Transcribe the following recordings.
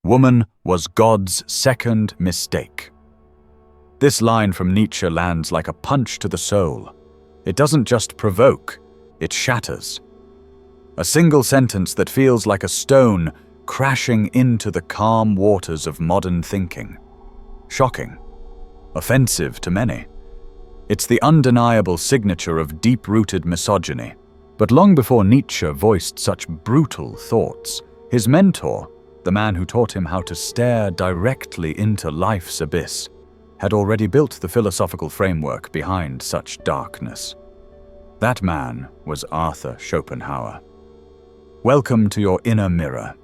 Woman was God's second mistake. This line from Nietzsche lands like a punch to the soul. It doesn't just provoke, it shatters. A single sentence that feels like a stone crashing into the calm waters of modern thinking. Shocking. Offensive to many. It's the undeniable signature of deep-rooted misogyny. But long before Nietzsche voiced such brutal thoughts, his mentor, the man who taught him how to stare directly into life's abyss, had already built the philosophical framework behind such darkness. That man was Arthur Schopenhauer. Welcome to your inner mirror.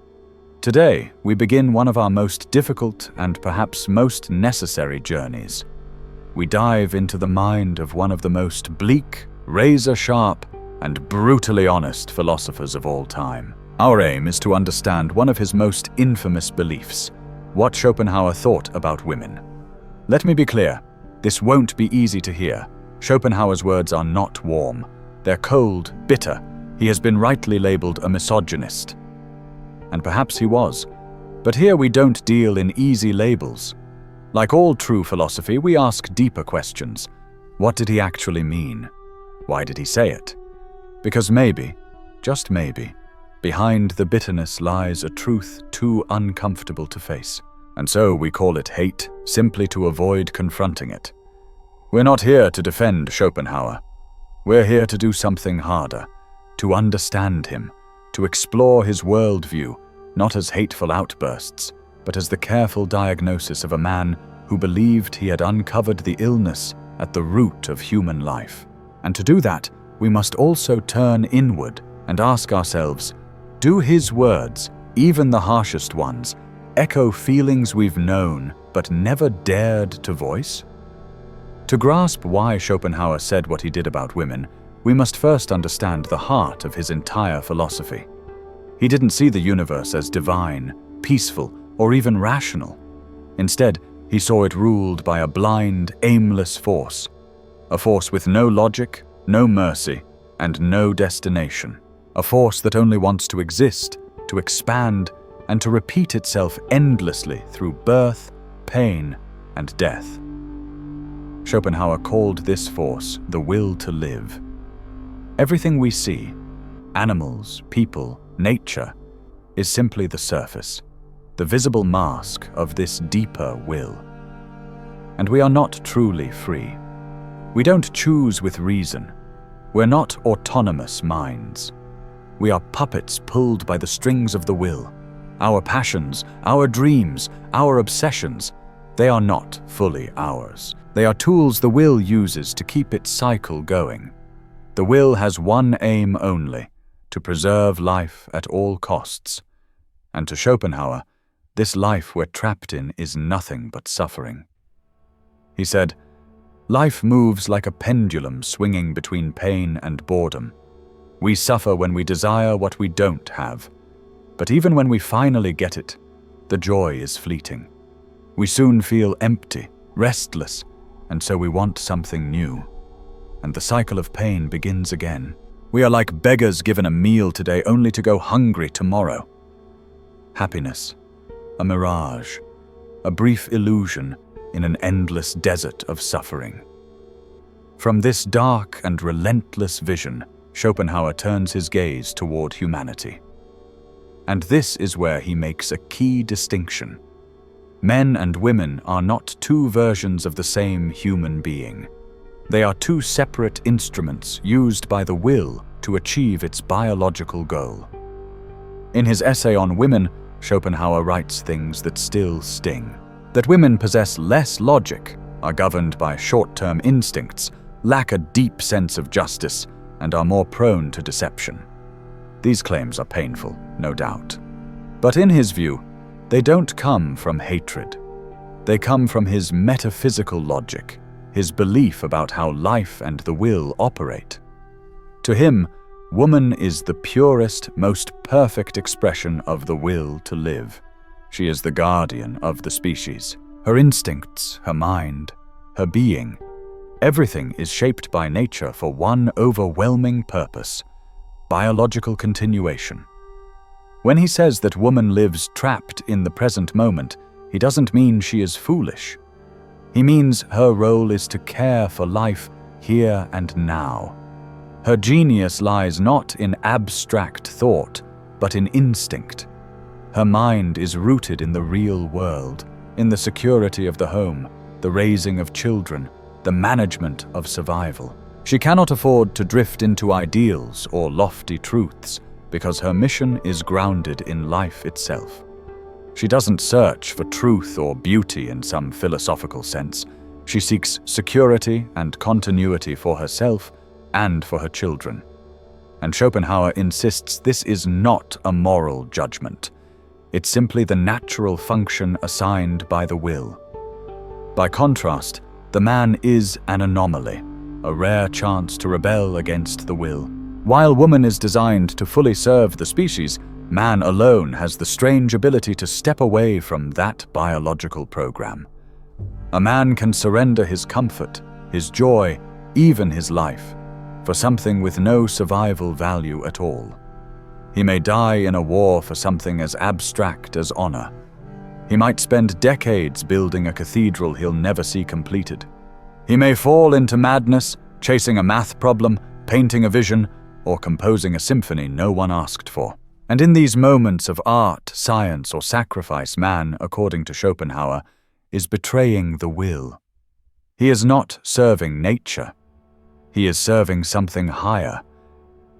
Today, we begin one of our most difficult and perhaps most necessary journeys. We dive into the mind of one of the most bleak, razor-sharp, and brutally honest philosophers of all time. Our aim is to understand one of his most infamous beliefs, what Schopenhauer thought about women. Let me be clear, this won't be easy to hear. Schopenhauer's words are not warm. They're cold, bitter. He has been rightly labeled a misogynist. And perhaps he was. But here we don't deal in easy labels. Like all true philosophy, we ask deeper questions. What did he actually mean? Why did he say it? Because maybe, just maybe, behind the bitterness lies a truth too uncomfortable to face. And so we call it hate, simply to avoid confronting it. We're not here to defend Schopenhauer. We're here to do something harder, to understand him, to explore his worldview, not as hateful outbursts, but as the careful diagnosis of a man who believed he had uncovered the illness at the root of human life. And to do that, we must also turn inward and ask ourselves, do his words, even the harshest ones, echo feelings we've known but never dared to voice? To grasp why Schopenhauer said what he did about women, we must first understand the heart of his entire philosophy. He didn't see the universe as divine, peaceful, or even rational. Instead, he saw it ruled by a blind, aimless force, a force with no logic, no mercy, and no destination. A force that only wants to exist, to expand, and to repeat itself endlessly through birth, pain, and death. Schopenhauer called this force the will to live. Everything we see, animals, people, nature, is simply the surface, the visible mask of this deeper will. And we are not truly free. We don't choose with reason. We're not autonomous minds. We are puppets pulled by the strings of the will. Our passions, our dreams, our obsessions, they are not fully ours. They are tools the will uses to keep its cycle going. The will has one aim only, to preserve life at all costs. And to Schopenhauer, this life we're trapped in is nothing but suffering. He said, "Life moves like a pendulum swinging between pain and boredom. We suffer when we desire what we don't have. But even when we finally get it, the joy is fleeting. We soon feel empty, restless, and so we want something new. And the cycle of pain begins again. We are like beggars given a meal today only to go hungry tomorrow. Happiness, a mirage, a brief illusion in an endless desert of suffering." From this dark and relentless vision, Schopenhauer turns his gaze toward humanity. And this is where he makes a key distinction. Men and women are not two versions of the same human being. They are two separate instruments used by the will to achieve its biological goal. In his essay on women, Schopenhauer writes things that still sting. That women possess less logic, are governed by short-term instincts, lack a deep sense of justice, and are more prone to deception. These claims are painful, no doubt. But in his view, they don't come from hatred. They come from his metaphysical logic, his belief about how life and the will operate. To him, woman is the purest, most perfect expression of the will to live. She is the guardian of the species. Her instincts, her mind, her being, everything is shaped by nature for one overwhelming purpose: biological continuation. When he says that woman lives trapped in the present moment, he doesn't mean she is foolish. He means her role is to care for life here and now. Her genius lies not in abstract thought, but in instinct. Her mind is rooted in the real world, in the security of the home, the raising of children, the management of survival. She cannot afford to drift into ideals or lofty truths because her mission is grounded in life itself. She doesn't search for truth or beauty in some philosophical sense. She seeks security and continuity for herself and for her children. And Schopenhauer insists this is not a moral judgment. It's simply the natural function assigned by the will. By contrast, the man is an anomaly, a rare chance to rebel against the will. While woman is designed to fully serve the species, man alone has the strange ability to step away from that biological program. A man can surrender his comfort, his joy, even his life, for something with no survival value at all. He may die in a war for something as abstract as honor. He might spend decades building a cathedral he'll never see completed. He may fall into madness, chasing a math problem, painting a vision, or composing a symphony no one asked for. And in these moments of art, science, or sacrifice, man, according to Schopenhauer, is betraying the will. He is not serving nature. He is serving something higher.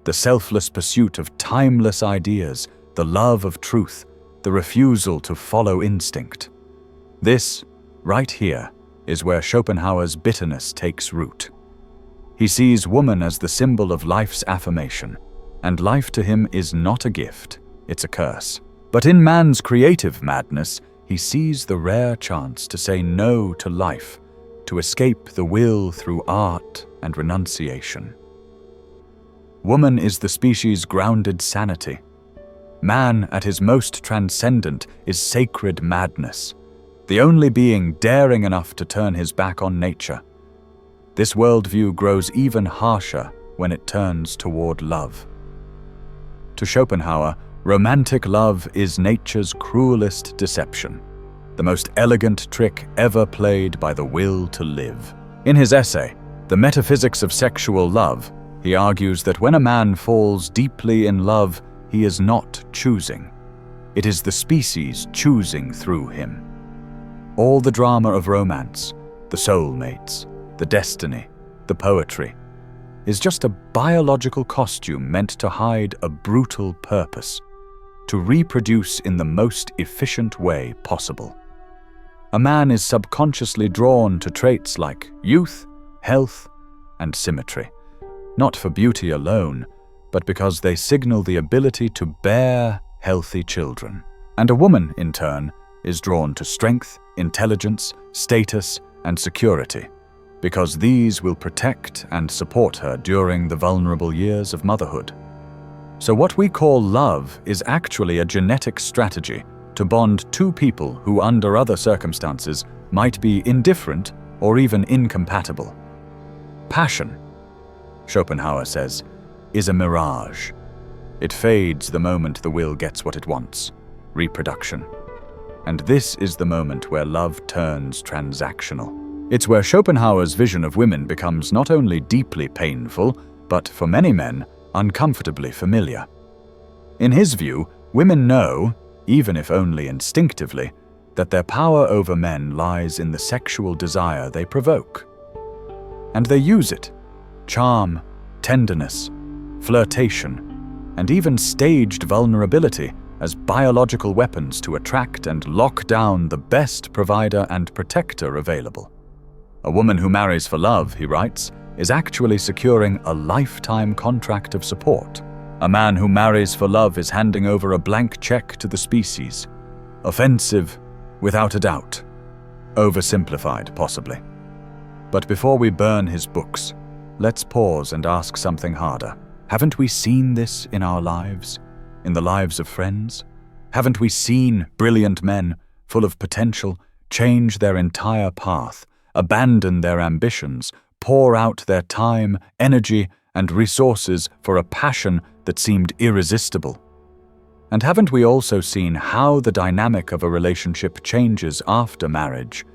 The selfless pursuit of timeless ideas, the love of truth, the refusal to follow instinct. This, right here, is where Schopenhauer's bitterness takes root. He sees woman as the symbol of life's affirmation, and life to him is not a gift, it's a curse. But in man's creative madness, he sees the rare chance to say no to life, to escape the will through art and renunciation. Woman is the species' grounded sanity. Man, at his most transcendent, is sacred madness, the only being daring enough to turn his back on nature. This worldview grows even harsher when it turns toward love. To Schopenhauer, romantic love is nature's cruelest deception, the most elegant trick ever played by the will to live. In his essay, The Metaphysics of Sexual Love, he argues that when a man falls deeply in love, he is not choosing. It is the species choosing through him. All the drama of romance, the soulmates, the destiny, the poetry, is just a biological costume meant to hide a brutal purpose, to reproduce in the most efficient way possible. A man is subconsciously drawn to traits like youth, health, and symmetry, not for beauty alone, but because they signal the ability to bear healthy children. And a woman, in turn, is drawn to strength, intelligence, status, and security, because these will protect and support her during the vulnerable years of motherhood. So what we call love is actually a genetic strategy to bond two people who under other circumstances might be indifferent or even incompatible. Passion, Schopenhauer says, is a mirage. It fades the moment the will gets what it wants, reproduction. And this is the moment where love turns transactional. It's where Schopenhauer's vision of women becomes not only deeply painful, but for many men, uncomfortably familiar. In his view, women know, even if only instinctively, that their power over men lies in the sexual desire they provoke. And they use it: charm, tenderness, flirtation, and even staged vulnerability as biological weapons to attract and lock down the best provider and protector available. A woman who marries for love, he writes, is actually securing a lifetime contract of support. A man who marries for love is handing over a blank check to the species. Offensive, without a doubt. Oversimplified, possibly. But before we burn his books, let's pause and ask something harder. Haven't we seen this in our lives? In the lives of friends? Haven't we seen brilliant men, full of potential, change their entire path, abandon their ambitions, pour out their time, energy, and resources for a passion that seemed irresistible? And haven't we also seen how the dynamic of a relationship changes after marriage,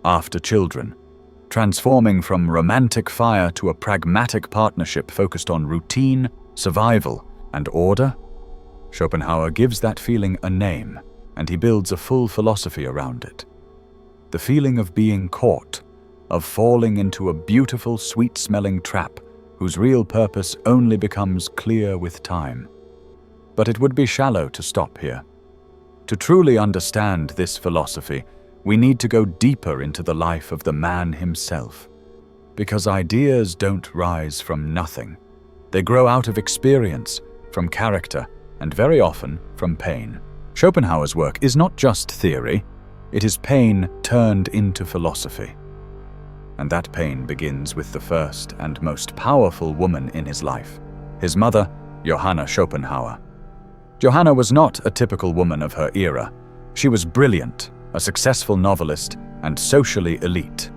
after children, transforming from romantic fire to a pragmatic partnership focused on routine, survival, and order? Schopenhauer gives that feeling a name, and he builds a full philosophy around it. The feeling of being caught, of falling into a beautiful, sweet-smelling trap whose real purpose only becomes clear with time. But it would be shallow to stop here. To truly understand this philosophy, we need to go deeper into the life of the man himself. Because ideas don't rise from nothing. They grow out of experience, from character, and very often from pain. Schopenhauer's work is not just theory, it is pain turned into philosophy. And that pain begins with the first and most powerful woman in his life, his mother, Johanna Schopenhauer. Johanna was not a typical woman of her era. She was brilliant, a successful novelist, and socially elite.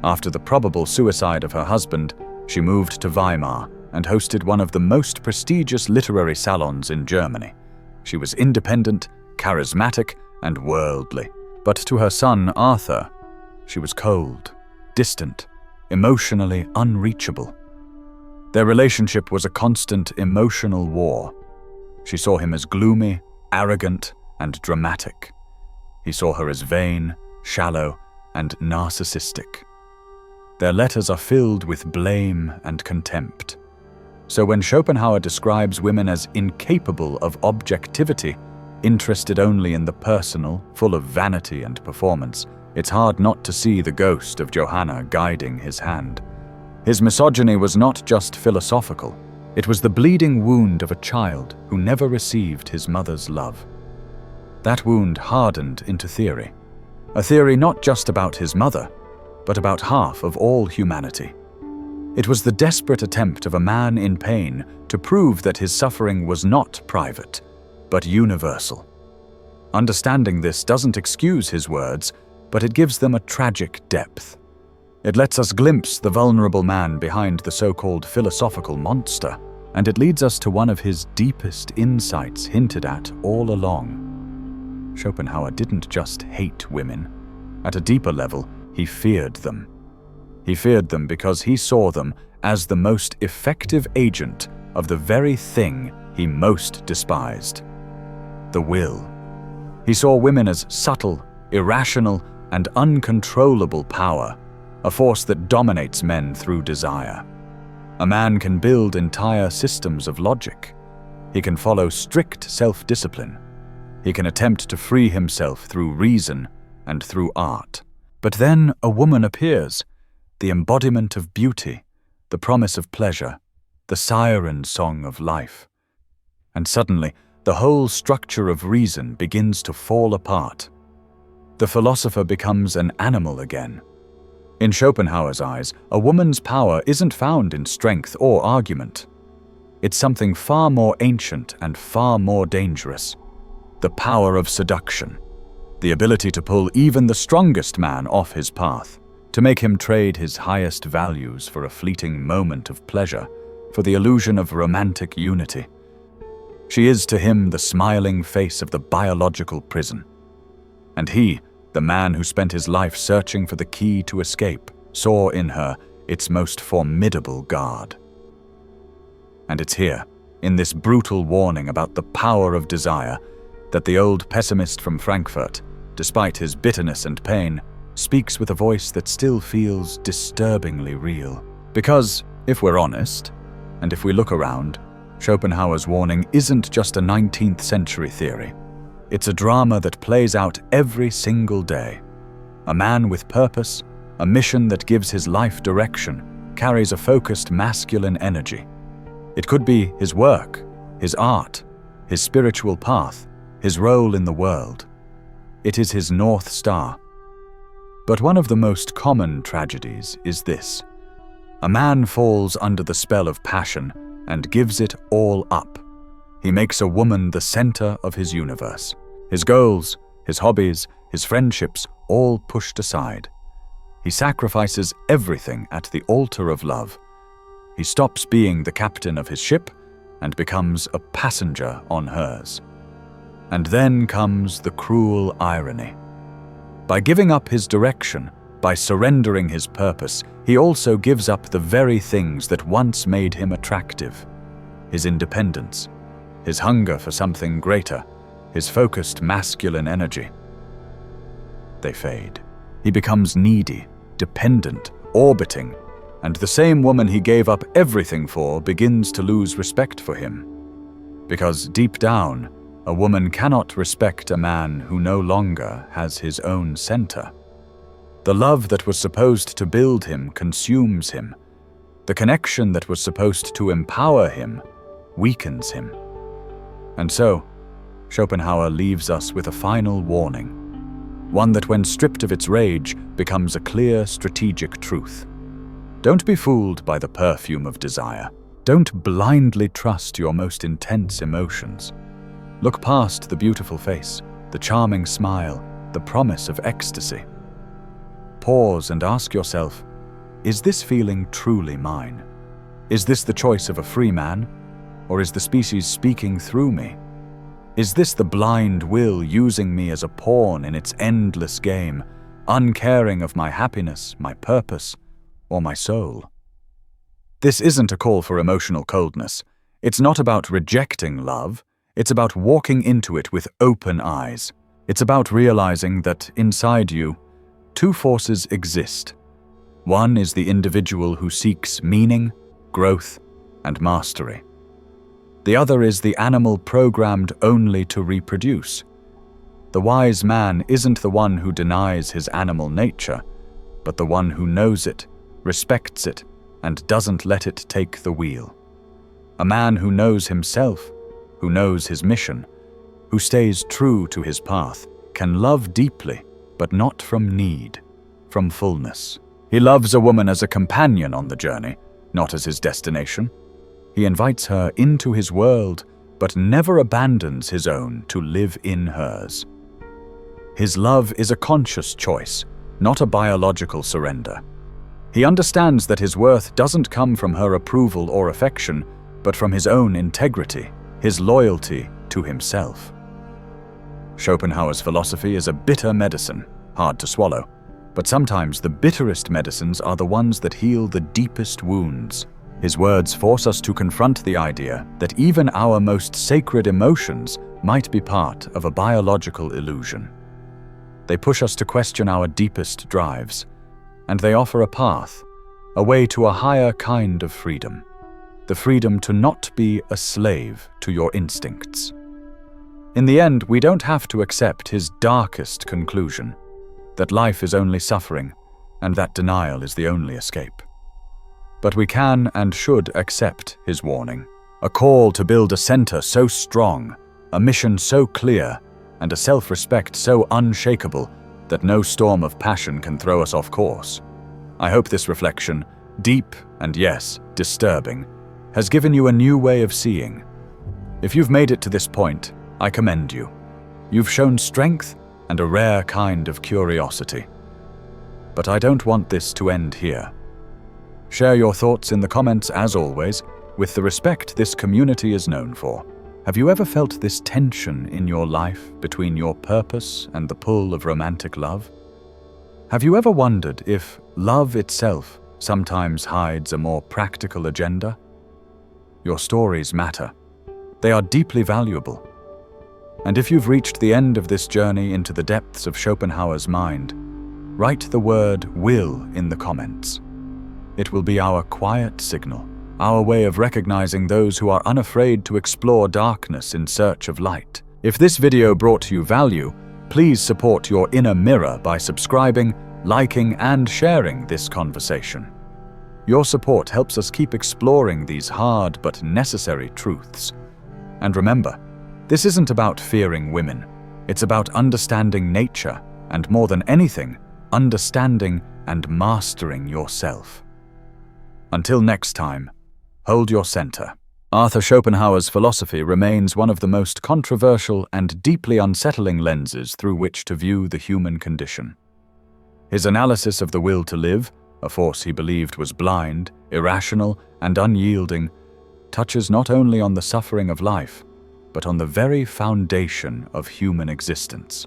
After the probable suicide of her husband, she moved to Weimar and hosted one of the most prestigious literary salons in Germany. She was independent, charismatic, and worldly. But to her son, Arthur, she was cold, distant, emotionally unreachable. Their relationship was a constant emotional war. She saw him as gloomy, arrogant, and dramatic. He saw her as vain, shallow, and narcissistic. Their letters are filled with blame and contempt. So when Schopenhauer describes women as incapable of objectivity, interested only in the personal, full of vanity and performance, it's hard not to see the ghost of Johanna guiding his hand. His misogyny was not just philosophical. It was the bleeding wound of a child who never received his mother's love. That wound hardened into theory. A theory not just about his mother, but about half of all humanity. It was the desperate attempt of a man in pain to prove that his suffering was not private, but universal. Understanding this doesn't excuse his words, but it gives them a tragic depth. It lets us glimpse the vulnerable man behind the so-called philosophical monster, and it leads us to one of his deepest insights hinted at all along. Schopenhauer didn't just hate women. At a deeper level, he feared them. He feared them because he saw them as the most effective agent of the very thing he most despised: the will. He saw women as subtle, irrational, and uncontrollable power, a force that dominates men through desire. A man can build entire systems of logic. He can follow strict self-discipline. He can attempt to free himself through reason and through art. But then a woman appears, the embodiment of beauty, the promise of pleasure, the siren song of life. And suddenly, the whole structure of reason begins to fall apart. The philosopher becomes an animal again. In Schopenhauer's eyes, a woman's power isn't found in strength or argument. It's something far more ancient and far more dangerous. The power of seduction. The ability to pull even the strongest man off his path, to make him trade his highest values for a fleeting moment of pleasure, for the illusion of romantic unity. She is to him the smiling face of the biological prison. And he, the man who spent his life searching for the key to escape, saw in her its most formidable guard. And it's here, in this brutal warning about the power of desire, that the old pessimist from Frankfurt, despite his bitterness and pain, speaks with a voice that still feels disturbingly real. Because, if we're honest, and if we look around, Schopenhauer's warning isn't just a 19th century theory. It's a drama that plays out every single day. A man with purpose, a mission that gives his life direction, carries a focused masculine energy. It could be his work, his art, his spiritual path, his role in the world. It is his North Star. But one of the most common tragedies is this. A man falls under the spell of passion and gives it all up. He makes a woman the center of his universe. His goals, his hobbies, his friendships, all pushed aside. He sacrifices everything at the altar of love. He stops being the captain of his ship and becomes a passenger on hers. And then comes the cruel irony. By giving up his direction, by surrendering his purpose, he also gives up the very things that once made him attractive. His independence, his hunger for something greater, his focused masculine energy. They fade. He becomes needy, dependent, orbiting, and the same woman he gave up everything for begins to lose respect for him. Because deep down, a woman cannot respect a man who no longer has his own center. The love that was supposed to build him consumes him. The connection that was supposed to empower him weakens him. And so, Schopenhauer leaves us with a final warning, one that when stripped of its rage becomes a clear strategic truth. Don't be fooled by the perfume of desire. Don't blindly trust your most intense emotions. Look past the beautiful face, the charming smile, the promise of ecstasy. Pause and ask yourself, is this feeling truly mine? Is this the choice of a free man? Or is the species speaking through me? Is this the blind will using me as a pawn in its endless game, uncaring of my happiness, my purpose, or my soul? This isn't a call for emotional coldness. It's not about rejecting love. It's about walking into it with open eyes. It's about realizing that inside you, two forces exist. One is the individual who seeks meaning, growth, and mastery. The other is the animal programmed only to reproduce. The wise man isn't the one who denies his animal nature, but the one who knows it, respects it, and doesn't let it take the wheel. A man who knows himself, who knows his mission, who stays true to his path, can love deeply, but not from need, from fullness. He loves a woman as a companion on the journey, not as his destination. He invites her into his world, but never abandons his own to live in hers. His love is a conscious choice, not a biological surrender. He understands that his worth doesn't come from her approval or affection, but from his own integrity, his loyalty to himself. Schopenhauer's philosophy is a bitter medicine, hard to swallow, but sometimes the bitterest medicines are the ones that heal the deepest wounds. His words force us to confront the idea that even our most sacred emotions might be part of a biological illusion. They push us to question our deepest drives, and they offer a path, a way to a higher kind of freedom, the freedom to not be a slave to your instincts. In the end, we don't have to accept his darkest conclusion, that life is only suffering, and that denial is the only escape. But we can and should accept his warning, a call to build a center so strong, a mission so clear, and a self-respect so unshakable that no storm of passion can throw us off course. I hope this reflection, deep and yes, disturbing, has given you a new way of seeing. If you've made it to this point, I commend you. You've shown strength and a rare kind of curiosity. But I don't want this to end here. Share your thoughts in the comments as always, with the respect this community is known for. Have you ever felt this tension in your life between your purpose and the pull of romantic love? Have you ever wondered if love itself sometimes hides a more practical agenda? Your stories matter. They are deeply valuable. And if you've reached the end of this journey into the depths of Schopenhauer's mind, write the word will in the comments. It will be our quiet signal, our way of recognizing those who are unafraid to explore darkness in search of light. If this video brought you value, please support your inner mirror by subscribing, liking, and sharing this conversation. Your support helps us keep exploring these hard but necessary truths. And remember, this isn't about fearing women. It's about understanding nature, and more than anything, understanding and mastering yourself. Until next time, hold your center. Arthur Schopenhauer's philosophy remains one of the most controversial and deeply unsettling lenses through which to view the human condition. His analysis of the will to live, a force he believed was blind, irrational, and unyielding, touches not only on the suffering of life, but on the very foundation of human existence.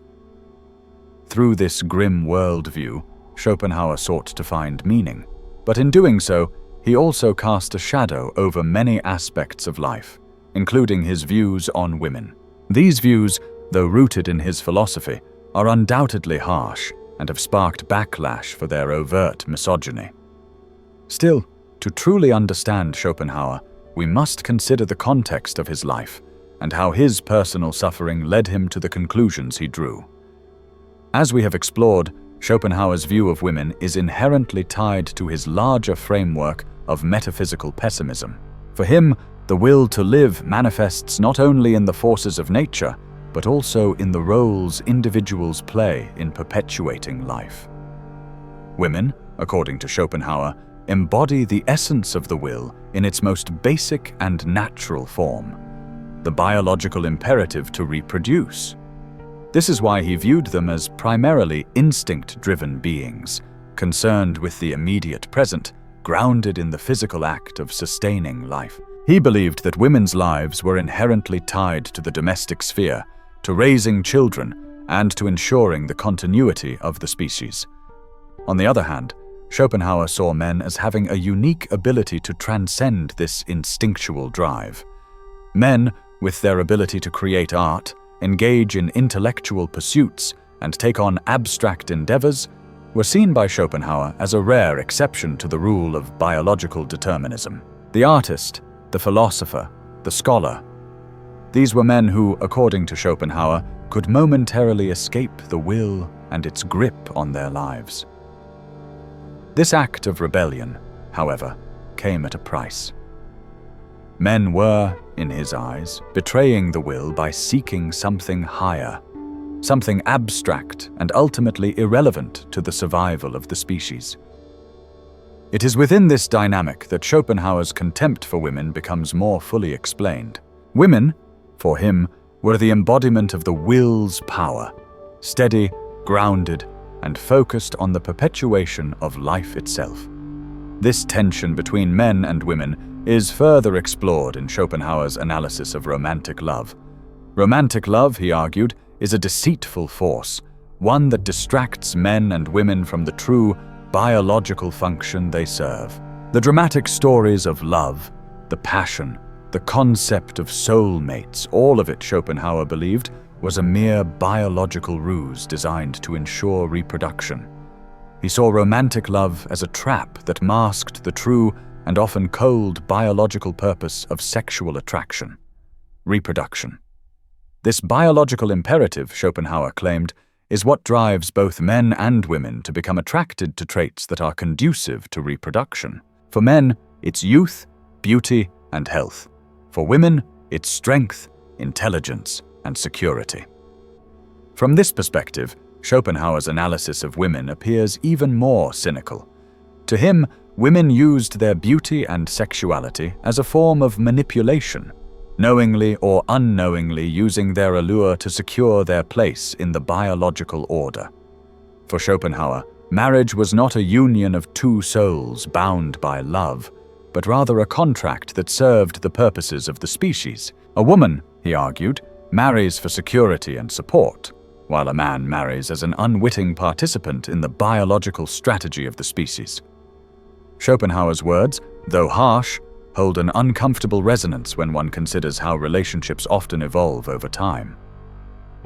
Through this grim worldview, Schopenhauer sought to find meaning, but in doing so, he also cast a shadow over many aspects of life, including his views on women. These views, though rooted in his philosophy, are undoubtedly harsh and have sparked backlash for their overt misogyny. Still, to truly understand Schopenhauer, we must consider the context of his life and how his personal suffering led him to the conclusions he drew. As we have explored, Schopenhauer's view of women is inherently tied to his larger framework of metaphysical pessimism. For him, the will to live manifests not only in the forces of nature, but also in the roles individuals play in perpetuating life. Women, according to Schopenhauer, embody the essence of the will in its most basic and natural form, the biological imperative to reproduce. This is why he viewed them as primarily instinct-driven beings, concerned with the immediate present, grounded in the physical act of sustaining life. He believed that women's lives were inherently tied to the domestic sphere, to raising children, and to ensuring the continuity of the species. On the other hand, Schopenhauer saw men as having a unique ability to transcend this instinctual drive. Men, with their ability to create art, engage in intellectual pursuits, and take on abstract endeavors, were seen by Schopenhauer as a rare exception to the rule of biological determinism. The artist, the philosopher, the scholar. These were men who, according to Schopenhauer, could momentarily escape the will and its grip on their lives. This act of rebellion, however, came at a price. Men were, in his eyes, betraying the will by seeking something higher, something abstract and ultimately irrelevant to the survival of the species. It is within this dynamic that Schopenhauer's contempt for women becomes more fully explained. Women, for him, were the embodiment of the will's power, steady, grounded, and focused on the perpetuation of life itself. This tension between men and women is further explored in Schopenhauer's analysis of romantic love. Romantic love, he argued, is a deceitful force, one that distracts men and women from the true biological function they serve. The dramatic stories of love, the passion, the concept of soulmates, all of it, Schopenhauer believed, was a mere biological ruse designed to ensure reproduction. He saw romantic love as a trap that masked the true and often cold biological purpose of sexual attraction, reproduction. This biological imperative, Schopenhauer claimed, is what drives both men and women to become attracted to traits that are conducive to reproduction. For men, it's youth, beauty, and health. For women, it's strength, intelligence, and security. From this perspective, Schopenhauer's analysis of women appears even more cynical. To him, women used their beauty and sexuality as a form of manipulation, knowingly or unknowingly using their allure to secure their place in the biological order. For Schopenhauer, marriage was not a union of two souls bound by love, but rather a contract that served the purposes of the species. A woman, he argued, marries for security and support, while a man marries as an unwitting participant in the biological strategy of the species. Schopenhauer's words, though harsh, hold an uncomfortable resonance when one considers how relationships often evolve over time.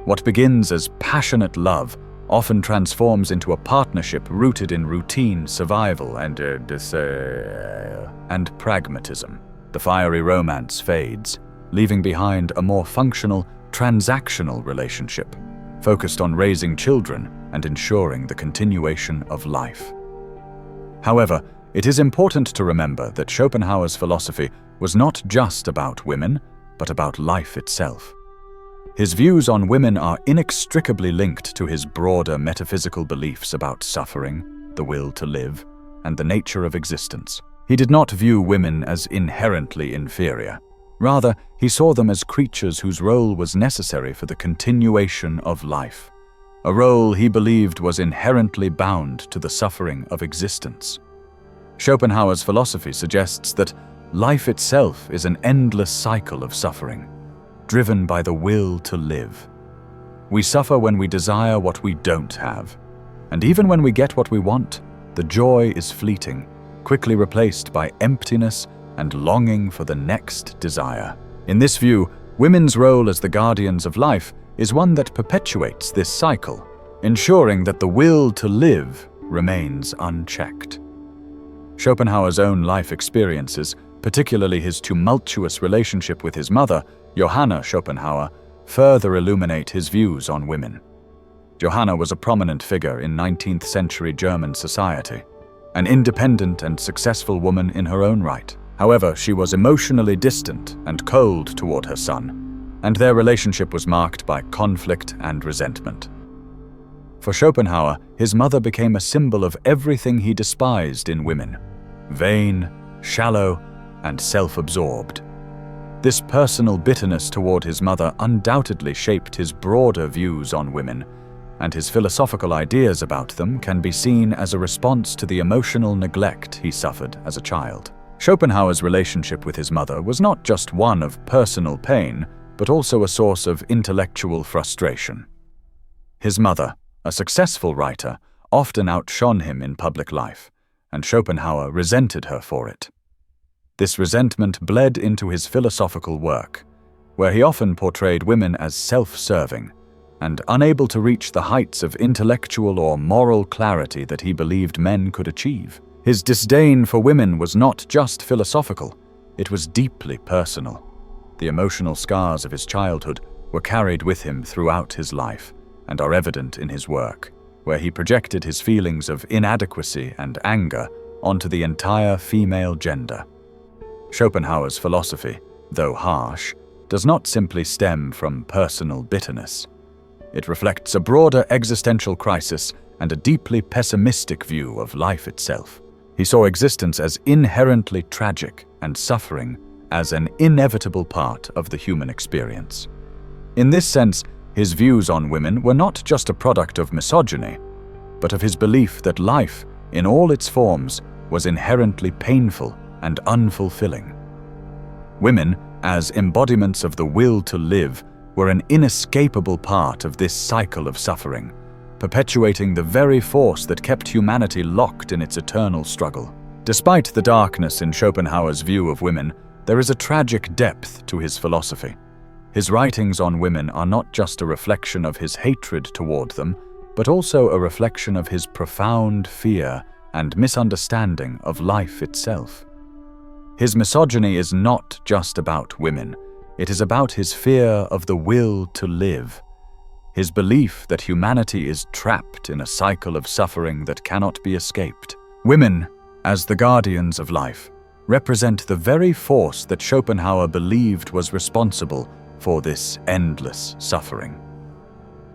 What begins as passionate love often transforms into a partnership rooted in routine, survival, and pragmatism. The fiery romance fades, leaving behind a more functional, transactional relationship, focused on raising children and ensuring the continuation of life. However, it is important to remember that Schopenhauer's philosophy was not just about women, but about life itself. His views on women are inextricably linked to his broader metaphysical beliefs about suffering, the will to live, and the nature of existence. He did not view women as inherently inferior. Rather, he saw them as creatures whose role was necessary for the continuation of life, a role he believed was inherently bound to the suffering of existence. Schopenhauer's philosophy suggests that life itself is an endless cycle of suffering, driven by the will to live. We suffer when we desire what we don't have. And even when we get what we want, the joy is fleeting, quickly replaced by emptiness and longing for the next desire. In this view, women's role as the guardians of life is one that perpetuates this cycle, ensuring that the will to live remains unchecked. Schopenhauer's own life experiences, particularly his tumultuous relationship with his mother, Johanna Schopenhauer, further illuminate his views on women. Johanna was a prominent figure in 19th century German society, an independent and successful woman in her own right. However, she was emotionally distant and cold toward her son, and their relationship was marked by conflict and resentment. For Schopenhauer, his mother became a symbol of everything he despised in women: vain, shallow, and self-absorbed. This personal bitterness toward his mother undoubtedly shaped his broader views on women, and his philosophical ideas about them can be seen as a response to the emotional neglect he suffered as a child. Schopenhauer's relationship with his mother was not just one of personal pain, but also a source of intellectual frustration. His mother, a successful writer, often outshone him in public life, and Schopenhauer resented her for it. This resentment bled into his philosophical work, where he often portrayed women as self-serving and unable to reach the heights of intellectual or moral clarity that he believed men could achieve. His disdain for women was not just philosophical, it was deeply personal. The emotional scars of his childhood were carried with him throughout his life and are evident in his work, where he projected his feelings of inadequacy and anger onto the entire female gender. Schopenhauer's philosophy, though harsh, does not simply stem from personal bitterness. It reflects a broader existential crisis and a deeply pessimistic view of life itself. He saw existence as inherently tragic and suffering as an inevitable part of the human experience. In this sense, his views on women were not just a product of misogyny, but of his belief that life, in all its forms, was inherently painful and unfulfilling. Women, as embodiments of the will to live, were an inescapable part of this cycle of suffering, perpetuating the very force that kept humanity locked in its eternal struggle. Despite the darkness in Schopenhauer's view of women, there is a tragic depth to his philosophy. His writings on women are not just a reflection of his hatred toward them, but also a reflection of his profound fear and misunderstanding of life itself. His misogyny is not just about women, it is about his fear of the will to live, his belief that humanity is trapped in a cycle of suffering that cannot be escaped. Women, as the guardians of life, represent the very force that Schopenhauer believed was responsible for this endless suffering.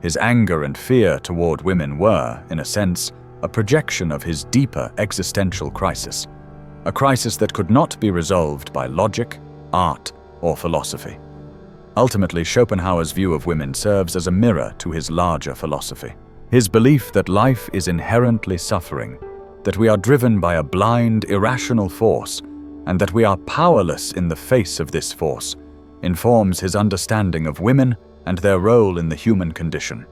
His anger and fear toward women were, in a sense, a projection of his deeper existential crisis, a crisis that could not be resolved by logic, art, or philosophy. Ultimately, Schopenhauer's view of women serves as a mirror to his larger philosophy. His belief that life is inherently suffering, that we are driven by a blind, irrational force, and that we are powerless in the face of this force, informs his understanding of women and their role in the human condition.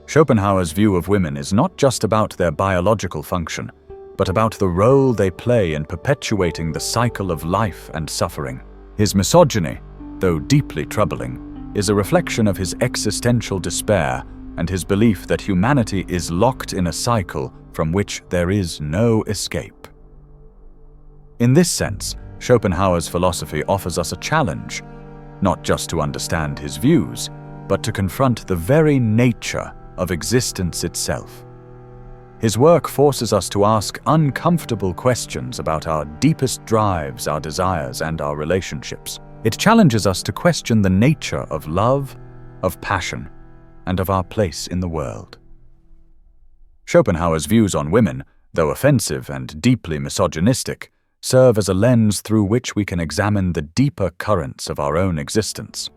Schopenhauer's view of women is not just about their biological function, but about the role they play in perpetuating the cycle of life and suffering. His misogyny, though deeply troubling, is a reflection of his existential despair and his belief that humanity is locked in a cycle from which there is no escape. In this sense, Schopenhauer's philosophy offers us a challenge, not just to understand his views, but to confront the very nature of existence itself. His work forces us to ask uncomfortable questions about our deepest drives, our desires, and our relationships. It challenges us to question the nature of love, of passion, and of our place in the world. Schopenhauer's views on women, though offensive and deeply misogynistic, serve as a lens through which we can examine the deeper currents of our own existence.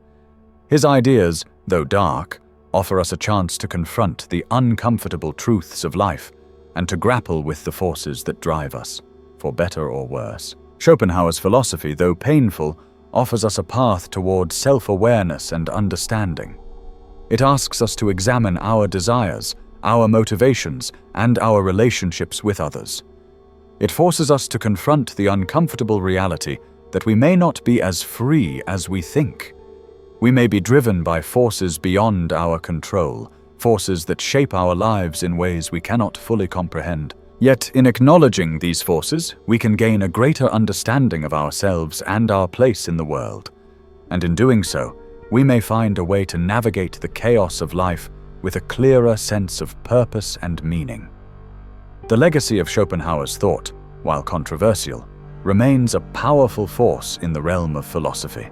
His ideas, though dark, offer us a chance to confront the uncomfortable truths of life and to grapple with the forces that drive us, for better or worse. Schopenhauer's philosophy, though painful, offers us a path toward self-awareness and understanding. It asks us to examine our desires, our motivations, and our relationships with others. It forces us to confront the uncomfortable reality that we may not be as free as we think. We may be driven by forces beyond our control, forces that shape our lives in ways we cannot fully comprehend. Yet, in acknowledging these forces, we can gain a greater understanding of ourselves and our place in the world. And in doing so, we may find a way to navigate the chaos of life with a clearer sense of purpose and meaning. The legacy of Schopenhauer's thought, while controversial, remains a powerful force in the realm of philosophy.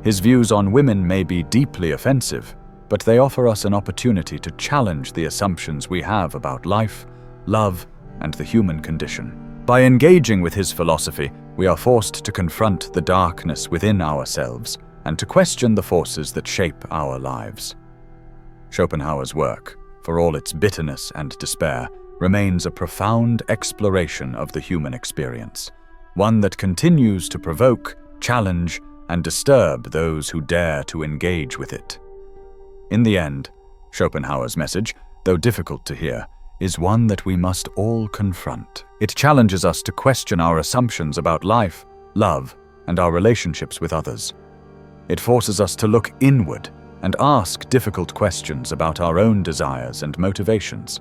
His views on women may be deeply offensive, but they offer us an opportunity to challenge the assumptions we have about life, love, and the human condition. By engaging with his philosophy, we are forced to confront the darkness within ourselves and to question the forces that shape our lives. Schopenhauer's work, for all its bitterness and despair, remains a profound exploration of the human experience, one that continues to provoke, challenge, and disturb those who dare to engage with it. In the end, Schopenhauer's message, though difficult to hear, is one that we must all confront. It challenges us to question our assumptions about life, love, and our relationships with others. It forces us to look inward and ask difficult questions about our own desires and motivations.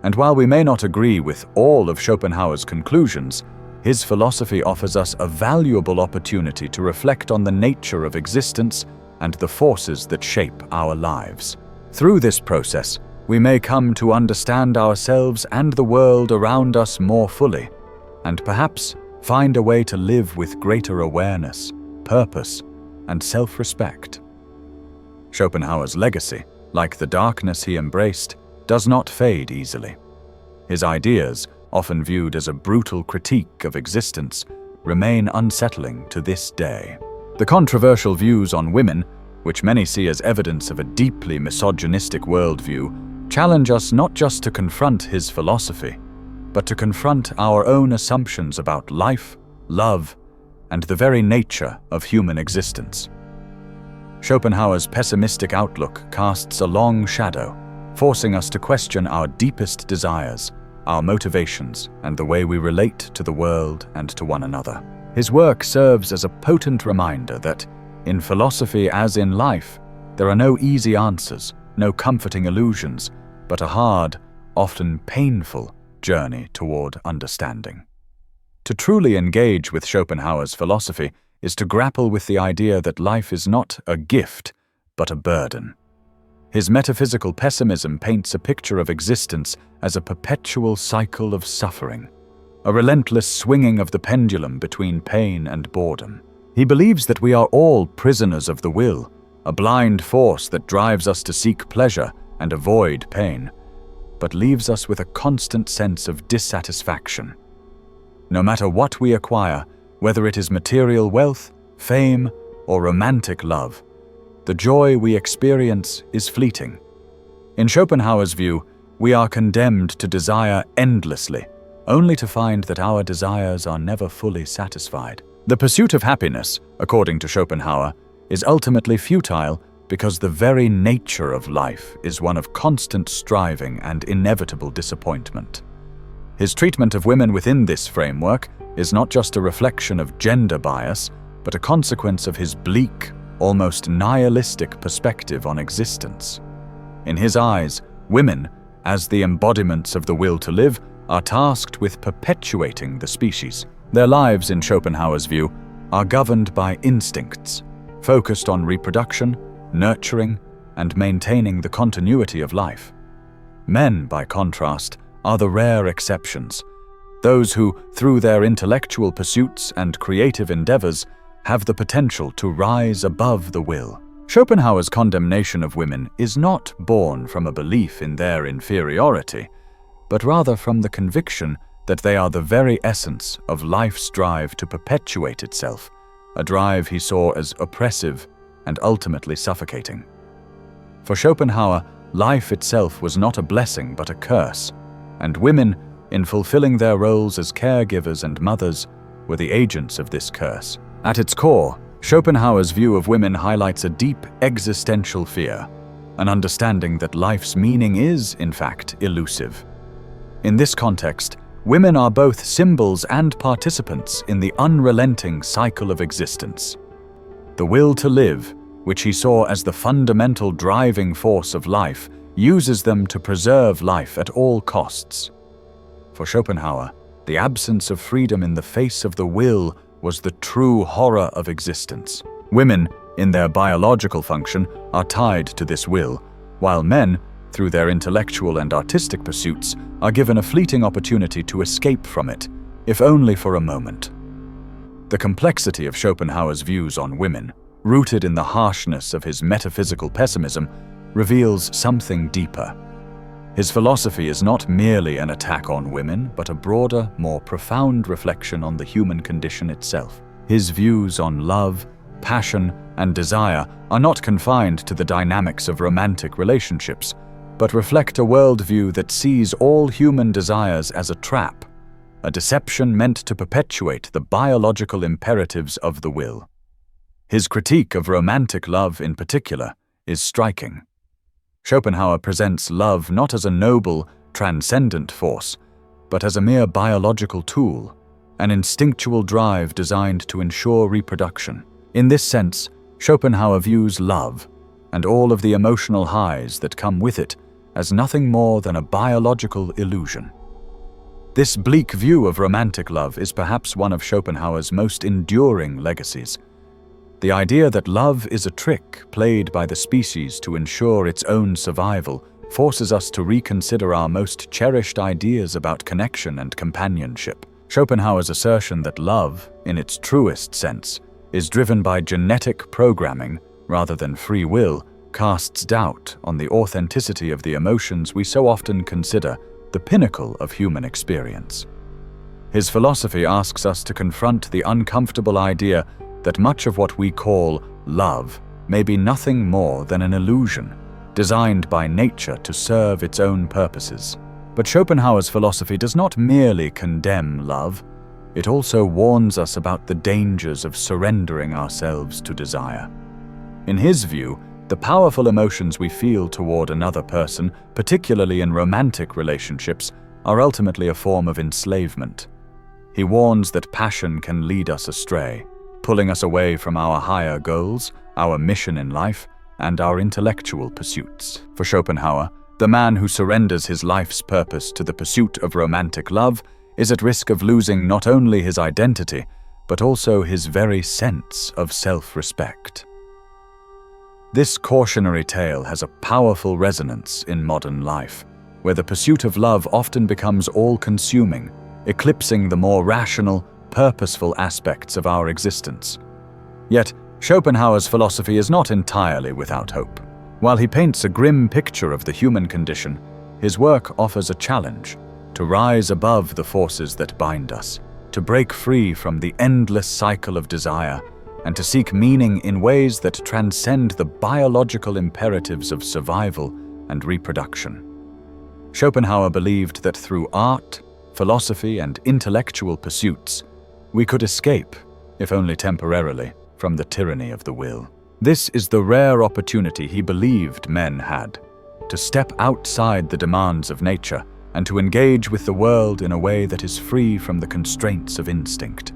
And while we may not agree with all of Schopenhauer's conclusions, his philosophy offers us a valuable opportunity to reflect on the nature of existence and the forces that shape our lives. Through this process, we may come to understand ourselves and the world around us more fully, and perhaps find a way to live with greater awareness, purpose, and self-respect. Schopenhauer's legacy, like the darkness he embraced, does not fade easily. His ideas, often viewed as a brutal critique of existence, remain unsettling to this day. The controversial views on women, which many see as evidence of a deeply misogynistic worldview, challenge us not just to confront his philosophy, but to confront our own assumptions about life, love, and the very nature of human existence. Schopenhauer's pessimistic outlook casts a long shadow, forcing us to question our deepest desires, our motivations, and the way we relate to the world and to one another. His work serves as a potent reminder that, in philosophy as in life, there are no easy answers, no comforting illusions, but a hard, often painful journey toward understanding. To truly engage with Schopenhauer's philosophy is to grapple with the idea that life is not a gift, but a burden. His metaphysical pessimism paints a picture of existence as a perpetual cycle of suffering, a relentless swinging of the pendulum between pain and boredom. He believes that we are all prisoners of the will, a blind force that drives us to seek pleasure and avoid pain, but leaves us with a constant sense of dissatisfaction. No matter what we acquire, whether it is material wealth, fame, or romantic love, the joy we experience is fleeting. In Schopenhauer's view, we are condemned to desire endlessly, only to find that our desires are never fully satisfied. The pursuit of happiness, according to Schopenhauer, is ultimately futile because the very nature of life is one of constant striving and inevitable disappointment. His treatment of women within this framework is not just a reflection of gender bias, but a consequence of his bleak, almost nihilistic perspective on existence. In his eyes, women, as the embodiments of the will to live, are tasked with perpetuating the species. Their lives, in Schopenhauer's view, are governed by instincts, focused on reproduction, nurturing, and maintaining the continuity of life. Men, by contrast, are the rare exceptions, those who, through their intellectual pursuits and creative endeavors, have the potential to rise above the will. Schopenhauer's condemnation of women is not born from a belief in their inferiority, but rather from the conviction that they are the very essence of life's drive to perpetuate itself, a drive he saw as oppressive and ultimately suffocating. For Schopenhauer, life itself was not a blessing but a curse, and women, in fulfilling their roles as caregivers and mothers, were the agents of this curse. At its core, Schopenhauer's view of women highlights a deep existential fear, an understanding that life's meaning is, in fact, elusive. In this context, women are both symbols and participants in the unrelenting cycle of existence. The will to live, which he saw as the fundamental driving force of life, uses them to preserve life at all costs. For Schopenhauer, the absence of freedom in the face of the will was the true horror of existence. Women, in their biological function, are tied to this will, while men, through their intellectual and artistic pursuits, are given a fleeting opportunity to escape from it, if only for a moment. The complexity of Schopenhauer's views on women, rooted in the harshness of his metaphysical pessimism, reveals something deeper. His philosophy is not merely an attack on women, but a broader, more profound reflection on the human condition itself. His views on love, passion, and desire are not confined to the dynamics of romantic relationships, but reflect a worldview that sees all human desires as a trap, a deception meant to perpetuate the biological imperatives of the will. His critique of romantic love in particular is striking. Schopenhauer presents love not as a noble, transcendent force, but as a mere biological tool, an instinctual drive designed to ensure reproduction. In this sense, Schopenhauer views love, and all of the emotional highs that come with it, as nothing more than a biological illusion. This bleak view of romantic love is perhaps one of Schopenhauer's most enduring legacies. The idea that love is a trick played by the species to ensure its own survival forces us to reconsider our most cherished ideas about connection and companionship. Schopenhauer's assertion that love, in its truest sense, is driven by genetic programming rather than free will casts doubt on the authenticity of the emotions we so often consider the pinnacle of human experience. His philosophy asks us to confront the uncomfortable idea that much of what we call love may be nothing more than an illusion, designed by nature to serve its own purposes. But Schopenhauer's philosophy does not merely condemn love, it also warns us about the dangers of surrendering ourselves to desire. In his view, the powerful emotions we feel toward another person, particularly in romantic relationships, are ultimately a form of enslavement. He warns that passion can lead us astray, pulling us away from our higher goals, our mission in life, and our intellectual pursuits. For Schopenhauer, the man who surrenders his life's purpose to the pursuit of romantic love is at risk of losing not only his identity, but also his very sense of self-respect. This cautionary tale has a powerful resonance in modern life, where the pursuit of love often becomes all-consuming, eclipsing the more rational, purposeful aspects of our existence. Yet, Schopenhauer's philosophy is not entirely without hope. While he paints a grim picture of the human condition, his work offers a challenge to rise above the forces that bind us, to break free from the endless cycle of desire, and to seek meaning in ways that transcend the biological imperatives of survival and reproduction. Schopenhauer believed that through art, philosophy, and intellectual pursuits, we could escape, if only temporarily, from the tyranny of the will. This is the rare opportunity he believed men had, to step outside the demands of nature and to engage with the world in a way that is free from the constraints of instinct.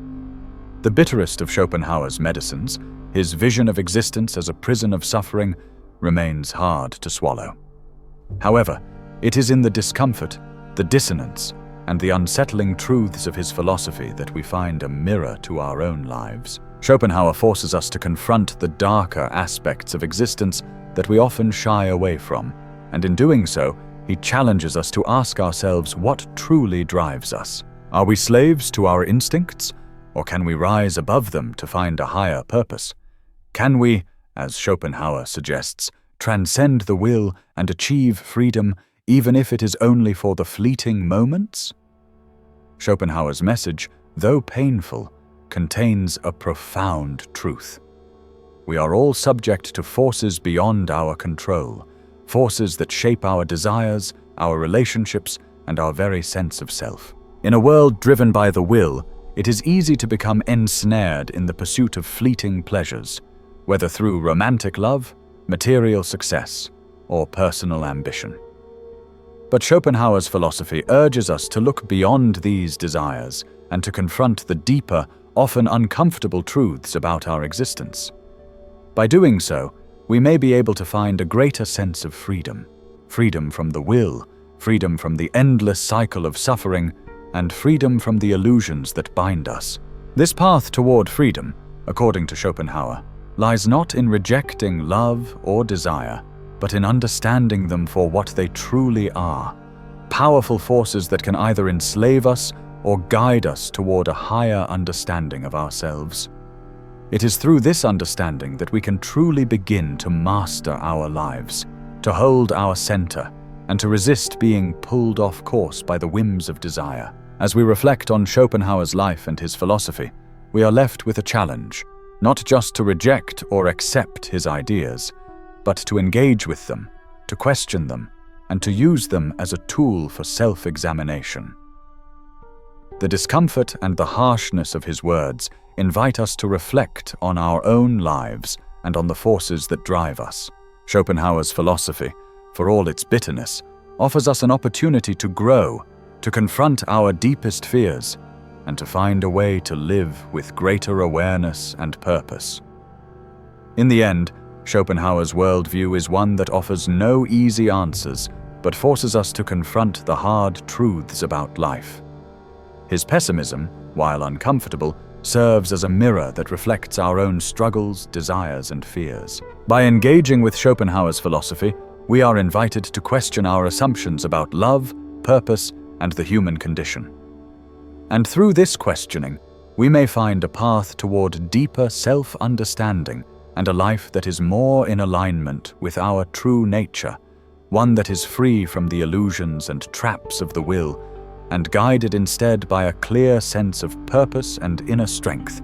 The bitterest of Schopenhauer's medicines, his vision of existence as a prison of suffering, remains hard to swallow. However, it is in the discomfort, the dissonance, and the unsettling truths of his philosophy that we find a mirror to our own lives. Schopenhauer forces us to confront the darker aspects of existence that we often shy away from, and in doing so, he challenges us to ask ourselves what truly drives us. Are we slaves to our instincts, or can we rise above them to find a higher purpose? Can we, as Schopenhauer suggests, transcend the will and achieve freedom even if it is only for the fleeting moments? Schopenhauer's message, though painful, contains a profound truth. We are all subject to forces beyond our control, forces that shape our desires, our relationships, and our very sense of self. In a world driven by the will, it is easy to become ensnared in the pursuit of fleeting pleasures, whether through romantic love, material success, or personal ambition. But Schopenhauer's philosophy urges us to look beyond these desires and to confront the deeper, often uncomfortable truths about our existence. By doing so, we may be able to find a greater sense of freedom. Freedom from the will, freedom from the endless cycle of suffering, and freedom from the illusions that bind us. This path toward freedom, according to Schopenhauer, lies not in rejecting love or desire, but in understanding them for what they truly are, powerful forces that can either enslave us or guide us toward a higher understanding of ourselves. It is through this understanding that we can truly begin to master our lives, to hold our center, and to resist being pulled off course by the whims of desire. As we reflect on Schopenhauer's life and his philosophy, we are left with a challenge, not just to reject or accept his ideas, but to engage with them, to question them, and to use them as a tool for self-examination. The discomfort and the harshness of his words invite us to reflect on our own lives and on the forces that drive us. Schopenhauer's philosophy, for all its bitterness, offers us an opportunity to grow, to confront our deepest fears, and to find a way to live with greater awareness and purpose. In the end, Schopenhauer's worldview is one that offers no easy answers, but forces us to confront the hard truths about life. His pessimism, while uncomfortable, serves as a mirror that reflects our own struggles, desires, and fears. By engaging with Schopenhauer's philosophy, we are invited to question our assumptions about love, purpose, and the human condition. And through this questioning, we may find a path toward deeper self-understanding and a life that is more in alignment with our true nature, one that is free from the illusions and traps of the will, and guided instead by a clear sense of purpose and inner strength.